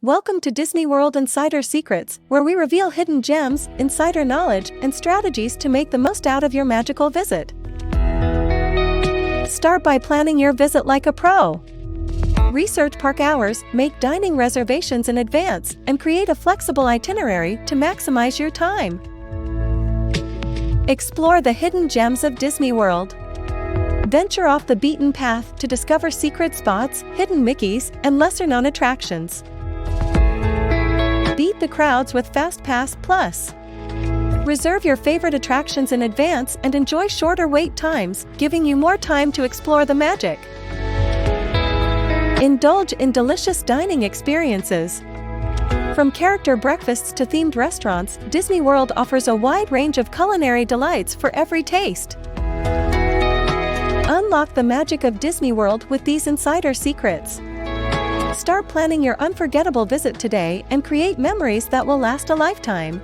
Welcome to Disney World Insider Secrets, where we reveal hidden gems, insider knowledge, and strategies to make the most out of your magical visit. Start by planning your visit like a pro. Research park hours, make dining reservations in advance, and create a flexible itinerary to maximize your time. Explore the hidden gems of Disney World. Venture off the beaten path to discover secret spots, hidden Mickeys, and lesser-known attractions. Beat the crowds with FastPass Plus. Reserve your favorite attractions in advance and enjoy shorter wait times, giving you more time to explore the magic. Indulge in delicious dining experiences. From character breakfasts to themed restaurants, Disney World offers a wide range of culinary delights for every taste. Unlock the magic of Disney World with these insider secrets. Start planning your unforgettable visit today and create memories that will last a lifetime.